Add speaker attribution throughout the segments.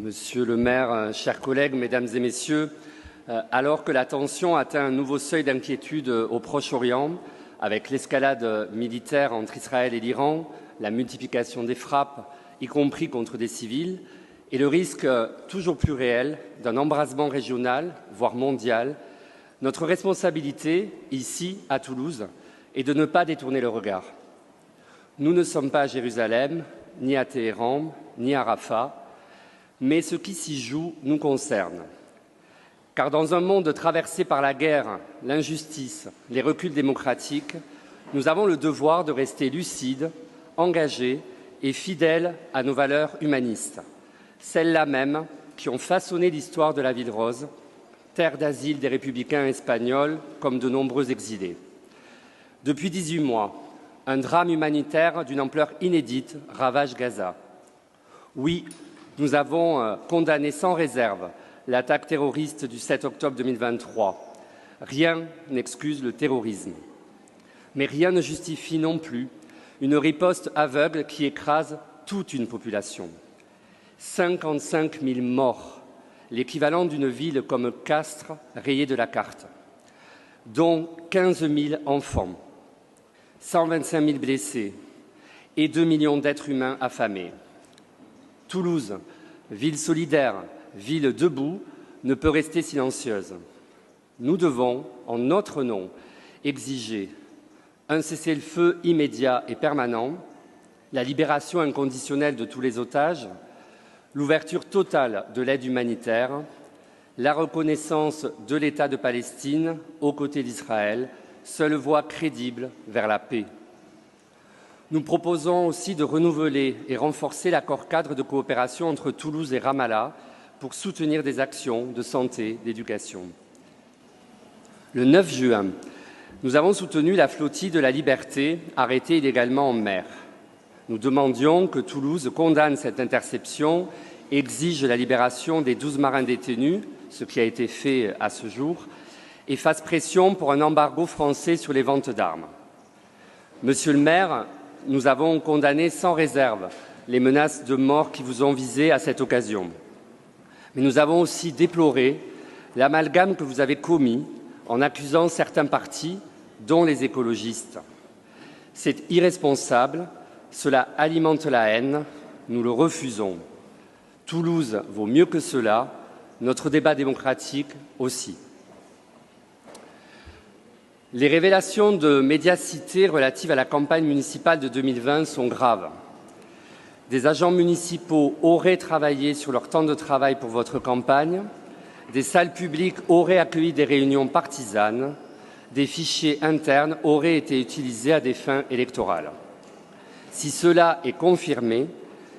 Speaker 1: Monsieur le maire, chers collègues, mesdames et messieurs, alors que la tension atteint un nouveau seuil d'inquiétude au Proche-Orient, avec l'escalade militaire entre Israël et l'Iran, la multiplication des frappes, y compris contre des civils, et le risque toujours plus réel d'un embrasement régional, voire mondial, notre responsabilité, ici, à Toulouse, est de ne pas détourner le regard. Nous ne sommes pas à Jérusalem, ni à Téhéran, ni à Rafah, mais ce qui s'y joue nous concerne. Car dans un monde traversé par la guerre, l'injustice, les reculs démocratiques, nous avons le devoir de rester lucides, engagés et fidèles à nos valeurs humanistes, celles-là même qui ont façonné l'histoire de la Ville Rose, terre d'asile des républicains espagnols comme de nombreux exilés. Depuis 18 mois, un drame humanitaire d'une ampleur inédite ravage Gaza. Oui, nous avons condamné sans réserve l'attaque terroriste du 7 octobre 2023. Rien n'excuse le terrorisme. Mais rien ne justifie non plus une riposte aveugle qui écrase toute une population. 55 000 morts, l'équivalent d'une ville comme Castres rayée de la carte, dont 15 000 enfants, 125 000 blessés et 2 millions d'êtres humains affamés. Toulouse, ville solidaire, ville debout, ne peut rester silencieuse. Nous devons, en notre nom, exiger un cessez-le-feu immédiat et permanent, la libération inconditionnelle de tous les otages, l'ouverture totale de l'aide humanitaire, la reconnaissance de l'État de Palestine aux côtés d'Israël, seule voie crédible vers la paix. Nous proposons aussi de renouveler et renforcer l'accord-cadre de coopération entre Toulouse et Ramallah pour soutenir des actions de santé, d'éducation. Le 9 juin, nous avons soutenu la flottille de la Liberté arrêtée illégalement en mer. Nous demandions que Toulouse condamne cette interception, exige la libération des 12 marins détenus, ce qui a été fait à ce jour, et fasse pression pour un embargo français sur les ventes d'armes. Monsieur le maire, nous avons condamné sans réserve les menaces de mort qui vous ont visé à cette occasion. Mais nous avons aussi déploré l'amalgame que vous avez commis en accusant certains partis, dont les écologistes. C'est irresponsable, cela alimente la haine, nous le refusons. Toulouse vaut mieux que cela, notre débat démocratique aussi. Les révélations de Médiacité relatives à la campagne municipale de 2020 sont graves. Des agents municipaux auraient travaillé sur leur temps de travail pour votre campagne, des salles publiques auraient accueilli des réunions partisanes, des fichiers internes auraient été utilisés à des fins électorales. Si cela est confirmé,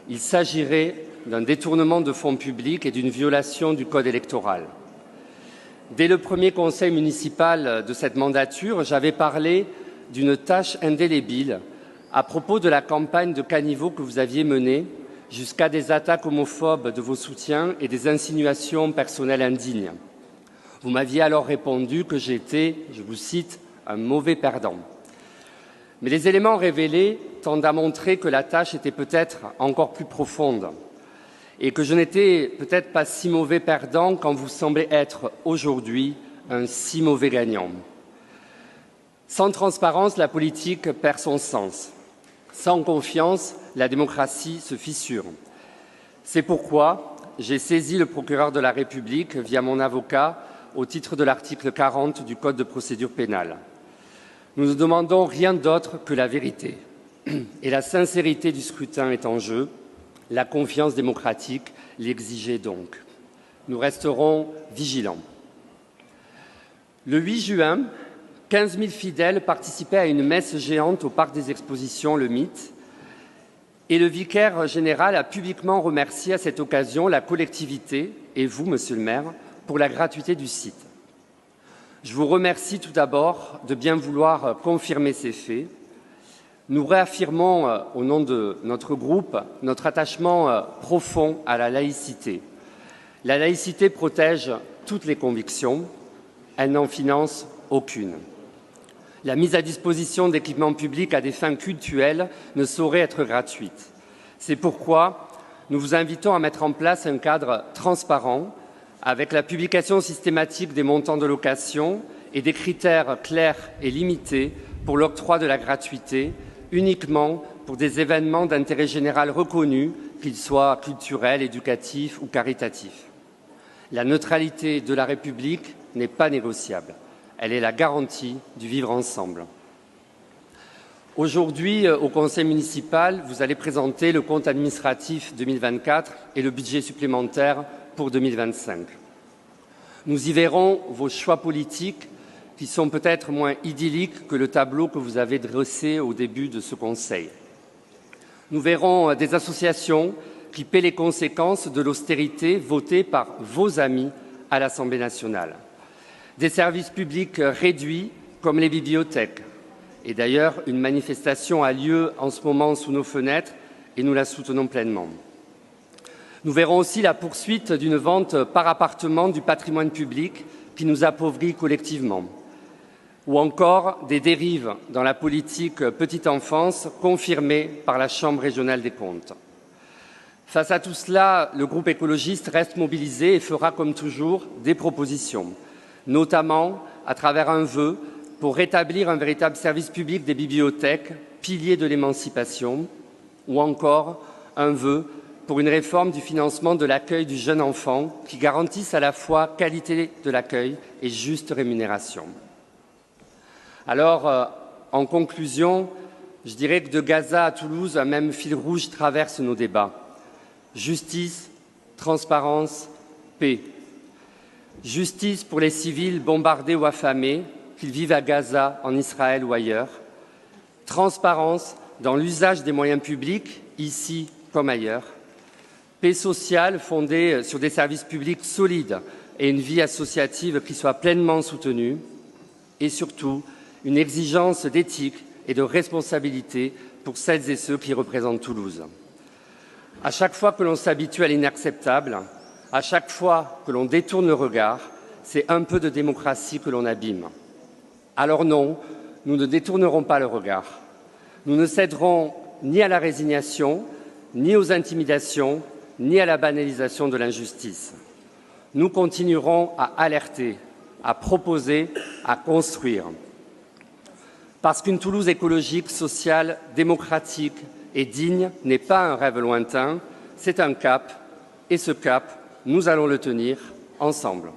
Speaker 1: il s'agirait d'un détournement de fonds publics et d'une violation du code électoral. Dès le premier conseil municipal de cette mandature, j'avais parlé d'une tâche indélébile à propos de la campagne de caniveau que vous aviez menée, jusqu'à des attaques homophobes de vos soutiens et des insinuations personnelles indignes. Vous m'aviez alors répondu que j'étais, je vous cite, un mauvais perdant. Mais les éléments révélés tendent à montrer que la tâche était peut-être encore plus profonde et que je n'étais peut-être pas si mauvais perdant quand vous semblez être aujourd'hui un si mauvais gagnant. Sans transparence, la politique perd son sens. Sans confiance, la démocratie se fissure. C'est pourquoi j'ai saisi le procureur de la République via mon avocat au titre de l'article 40 du Code de procédure pénale. Nous ne demandons rien d'autre que la vérité. Et la sincérité du scrutin est en jeu. La confiance démocratique l'exigeait donc. Nous resterons vigilants. Le 8 juin, 15 000 fidèles participaient à une messe géante au Parc des Expositions, le Mythe, et le vicaire général a publiquement remercié à cette occasion la collectivité et vous, monsieur le maire, pour la gratuité du site. Je vous remercie tout d'abord de bien vouloir confirmer ces faits. Nous réaffirmons, au nom de notre groupe, notre attachement profond à la laïcité. La laïcité protège toutes les convictions, elle n'en finance aucune. La mise à disposition d'équipements publics à des fins cultuelles ne saurait être gratuite. C'est pourquoi nous vous invitons à mettre en place un cadre transparent avec la publication systématique des montants de location et des critères clairs et limités pour l'octroi de la gratuité, uniquement pour des événements d'intérêt général reconnus, qu'ils soient culturels, éducatifs ou caritatifs. La neutralité de la République n'est pas négociable. Elle est la garantie du vivre ensemble. Aujourd'hui, au Conseil municipal, vous allez présenter le compte administratif 2024 et le budget supplémentaire pour 2025. Nous y verrons vos choix politiques qui sont peut-être moins idylliques que le tableau que vous avez dressé au début de ce Conseil. Nous verrons des associations qui paient les conséquences de l'austérité votée par vos amis à l'Assemblée nationale. Des services publics réduits comme les bibliothèques. Et d'ailleurs, une manifestation a lieu en ce moment sous nos fenêtres et nous la soutenons pleinement. Nous verrons aussi la poursuite d'une vente par appartement du patrimoine public qui nous appauvrit collectivement. Ou encore des dérives dans la politique petite enfance confirmées par la Chambre régionale des comptes. Face à tout cela, le groupe écologiste reste mobilisé et fera comme toujours des propositions, notamment à travers un vœu pour rétablir un véritable service public des bibliothèques, pilier de l'émancipation, ou encore un vœu pour une réforme du financement de l'accueil du jeune enfant qui garantisse à la fois qualité de l'accueil et juste rémunération. Alors, en conclusion, je dirais que de Gaza à Toulouse, un même fil rouge traverse nos débats. Justice, transparence, paix. Justice pour les civils bombardés ou affamés, qu'ils vivent à Gaza, en Israël ou ailleurs. Transparence dans l'usage des moyens publics, ici comme ailleurs. Paix sociale fondée sur des services publics solides et une vie associative qui soit pleinement soutenue. Et surtout, une exigence d'éthique et de responsabilité pour celles et ceux qui représentent Toulouse. À chaque fois que l'on s'habitue à l'inacceptable, à chaque fois que l'on détourne le regard, c'est un peu de démocratie que l'on abîme. Alors non, nous ne détournerons pas le regard. Nous ne céderons ni à la résignation, ni aux intimidations, ni à la banalisation de l'injustice. Nous continuerons à alerter, à proposer, à construire. Parce qu'une Toulouse écologique, sociale, démocratique et digne n'est pas un rêve lointain, c'est un cap, et ce cap, nous allons le tenir ensemble.